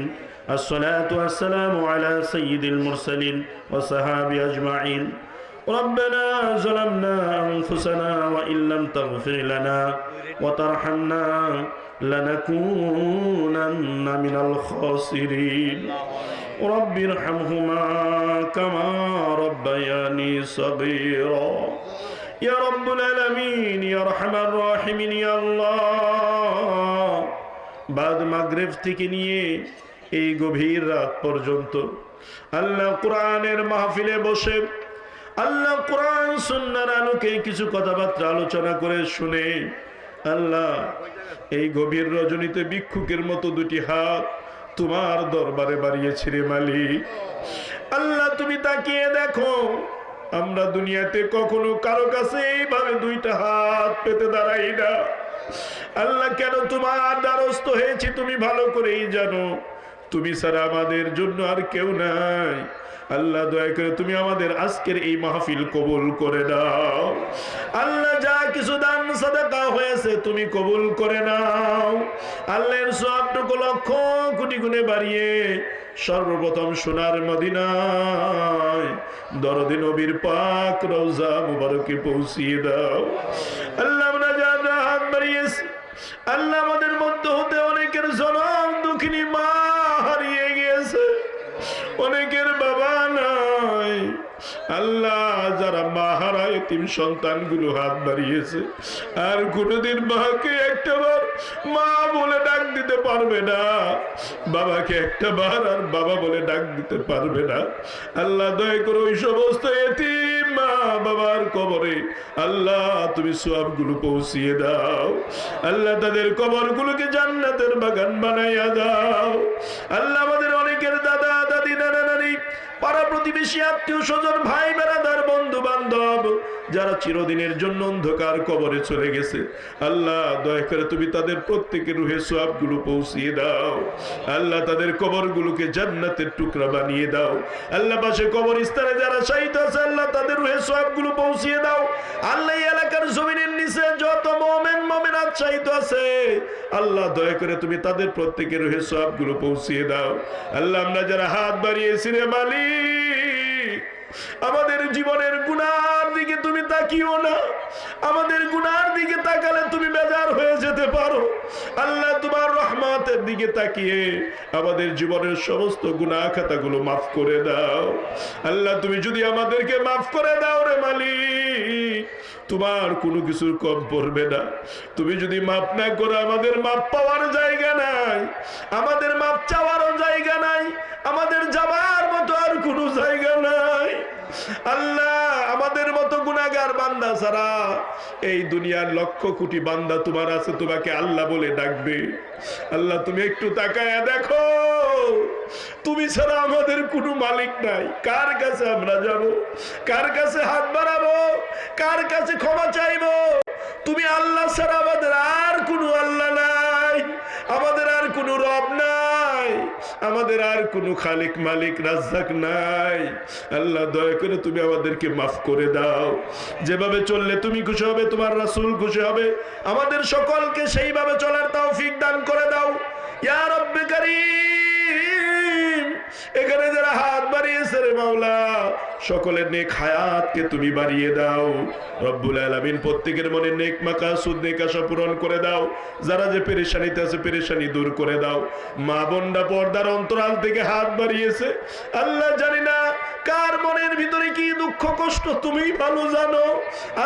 আসসালাতু ওয়াসসালামু আলা সাইয়্যিদিল মুরসালিন ওয়া সাহাবি আজমাইন। ربنا ظلمنا أنفسنا وإن لم تغفر لنا وترحمنا لنكونن من الخاسرين رب ارحمهما كما ربياني صغيرا يا رب العالمين يا أرحم الراحمين يا الله। বাদ মাগরিব থেকে নিয়ে এই গভীর রাত পর্যন্ত আল্লাহ কোরআনের মাহফিলে বসে আল্লাহ কোরআন সুন্নাহর আলোকে কিছু কথাবার্তা আলোচনা করে শুনে আল্লাহ এই গভীর রজনীতে ভিক্ষুকের মতো দুটি হাত তোমার দরবারে বাড়িয়েছি রে মালিক। আল্লাহ তুমি তাকিয়ে দেখো, আমরা দুনিয়াতে কখনো কারো কাছে এইভাবে দুইটা হাত পেতে দাঁড়াই না। আল্লাহ কেন তোমার দ্বারস্থ হয়েছি তুমি ভালো করেই জানো। তুমি ছাড়া আমাদের জন্য আর কেউ নাই। আল্লাহ দয়া করে তুমি আমাদের আজকের এই মাহফিল কবুল করে দাও। আল্লাহ যা কিছু দান সাদাকা হয়েছে তুমি কবুল করে নাও। আল্লাহর সওয়াবটুকু লক্ষ কোটি গুণে বাড়িয়ে সর্বপ্রথম সোনার মদিনায় দরদি নবীর পাক রওজা মুবারকে পৌঁছিয়ে দাও। আল্লাহ আমরা যারা হাত বাড়িয়েছি, আল্লাহ আমাদের মধ্য হতে অনেকের জনম দুঃখিনী মা হারিয়ে গিয়েছে, অনেকের বাবা নাই। আল্লাহ যারা মা হারা এতিম সন্তানগুলো হাত বাড়িয়েছে আর কোনোদিন মাকে একটাবার মা বলে ডাক দিতে পারবে না, বাবাকে একটা বার আর বাবা বলে ডাক দিতে পারবে না। আল্লাহ দয়া করে ওই সমস্ত এতিম মা বাবার কবরে আল্লাহ তুমি সওয়াবগুলো পৌঁছিয়ে দাও। আল্লাহ তাদের কবরগুলোকে জান্নাতের বাগান বানাইয়া দাও। আল্লাহ আমাদের অনেকের দাদা দাদি নানা নানি পাড়া প্রতিবেশী আত্মীয় স্বজন ভাই বেড়াদার বন্ধু বান্ধব যারা চিরদিনের জন্য অন্ধকার কবরে চলে গেছে, আল্লাহ দয়া করে তুমি তাদের প্রত্যেকের রুহে সওয়াবগুলো পৌঁছিয়ে দাও। আল্লাহ তাদের কবরগুলোকে জান্নাতের টুকরা বানিয়ে দাও। আল্লাহ পাশে কবরস্থানে যারা শাহীদ আছে আল্লাহ তাদের রুহে সওয়াবগুলো পৌঁছিয়ে দাও। আল্লাহ এই এলাকার জমিনের নিচে যত মুমিন মুমিনাত শাহীদ আছে আল্লাহ দয়া করে তুমি তাদের প্রত্যেকের রুহে সওয়াবগুলো পৌঁছিয়ে দাও। আল্লাহ আমরা যারা হাত বাড়িয়েছি রে মালিক আমাদের জীবনের গুনার দিকে তুমি তাকিও না। আমাদের গুনার দিকে তাকালে তুমি বেজার হয়ে যেতে পারো। আল্লাহ তোমার রহমতের দিকে তাকিয়ে আমাদের জীবনের সমস্ত গুনাহ খাতাগুলো মাফ করে দাও। আল্লাহ তুমি যদি আমাদেরকে মাফ করে দাও রে মালিক, তোমার কোনো কিছুর কম পড়বে না। তুমি যদি মাফ না করো, আমাদের মাফ পাওয়ার জায়গা নাই, আমাদের মাফ চাওয়ারও জায়গা নাই, আমাদের যাবার মতো আর কোনো জায়গা নাই। আল্লাহ আমাদের মতো গুনাহগার বান্দা ছাড়া এই দুনিয়ার লক্ষ কোটি বান্দা তোমার আছে, তোমাকে আল্লাহ বলে ডাকবে। আল্লাহ তুমি একটু তাকায়া দেখো, তুমি ছাড়া আমাদের কোনো মালিক নাই। কার কাছে আমরা যাব? কার কাছে হাত বাড়াবো? কার কাছে ক্ষমা চাইবো? তুমি আল্লাহ ছাড়া আমাদের আর কোনো আল্লাহ নাই, আমাদের আর কোনো রব নাই, আমাদের আর কোনো খালিক মালিক রাজ্জাক নাই। আল্লাহ দয়া করে তুমি আমাদেরকে মাফ করে দাও। যেভাবে চললে তুমি খুশি হবে, তোমার রাসূল খুশি হবে, আমাদের সকলকে সেইভাবে চলার তৌফিক দান করে দাও ইয়া রব্বে কারীম। এখানে যারা হাত বাড়িয়েছে রে মাওলা, সকলের নেক হায়াতকে তুমি বাড়িয়ে দাও রব্বুল আলামিন। প্রত্যেকের মনে নেক মাকাসুদ নেক আশা পূরণ করে দাও। যারা যে পেরেশানিতে আছে পেরেশানি দূর করে দাও। মা বোনরা পর্দার অন্তরাল থেকে হাত বাড়িয়েছে, আল্লাহ জানি না কার মনের ভিতরে কি দুঃখ কষ্ট, তুমি ভালো জানো।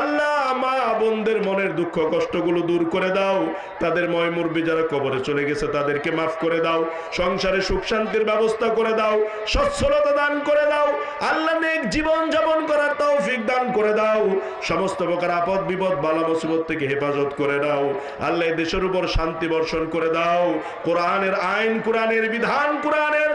আল্লাহ মা বোনদের মনের দুঃখ কষ্টগুলো দূর করে দাও। তাদের ময় মুরবি যারা কবরে চলে গেছে তাদেরকে মাফ করে দাও। সংসারে সুখ শান্তির ব্যবস্থা করে দাও, সচ্ছলতা দান করে দাও। আল্লাহ নেক জীবন যাপন করার তৌফিক দান করে দাও। সমস্ত প্রকার আপদ বিপদ বালা মুসিবত থেকে হেফাজত করে দাও। আল্লাহ দেশের উপর শান্তি বর্ষণ করে দাও। কোরআনের আইন, কোরআনের বিধান, কোরআনের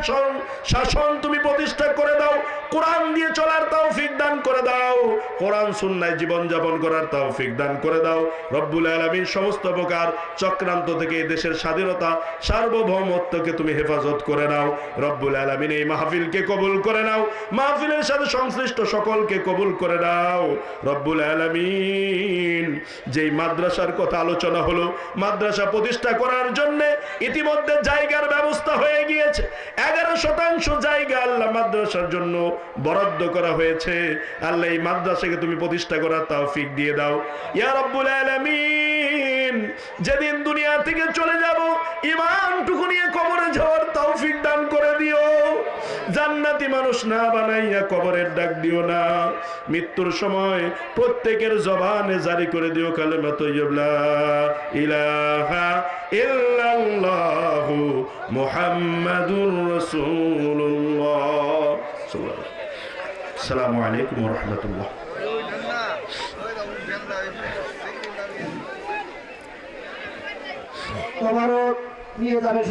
শাসন তুমি প্রতিষ্ঠা করে দাও। কোরআন দিয়ে চলার তৌফিক দান করে দাও। কোরআন সুন্নায় জীবন যাপন করার তৌফিক দান করে দাও রব্বুল আলামিন। সমস্ত প্রকার চক্রান্ত থেকে দেশের স্বাধীনতা সার্বভৌমত্বকে তুমি হেফাজত করে নাও রব্বুল আলামিন। এই মাহফিলকে কবুল করে নাও, মাহফিলের সাথে সংশ্লিষ্ট সকলকে কবুল করে নাও রব্বুল আলামিন। যেই মাদ্রাসার কথা আলোচনা হলো, মাদ্রাসা প্রতিষ্ঠা করার জন্য ইতিমধ্যে জায়গার ব্যবস্থা হয়ে গিয়েছে। 11% জায়গা আল্লাহ মাদ্রাসার জন্য বরাদ্দ করা হয়েছে। আল্লাহ এই মাদ্রাসাকে তুমি প্রতিষ্ঠা করার তৌফিক দিয়ে দাও ইয়া রব্বুল আলামিন। যেদিন দুনিয়া থেকে চলে যাব, ঈমানটুকু নিয়ে কবরে যাওয়ার তৌফিক দান করে দিও। জান্নাতি মানুষ না বানাইয়া কবরের ডাক দিও না। মৃত্যুর সময় প্রত্যেকের জবানে জারি করে দিও কালেমা তাইয়্যিবা লা ইলাহা ইল্লাল্লাহু মুহাম্মাদুর রাসূলুল্লাহ। আসসালামু আলাইকুম ওয়া রাহমাতুল্লাহ। তোমারও নিয়ে যাবে।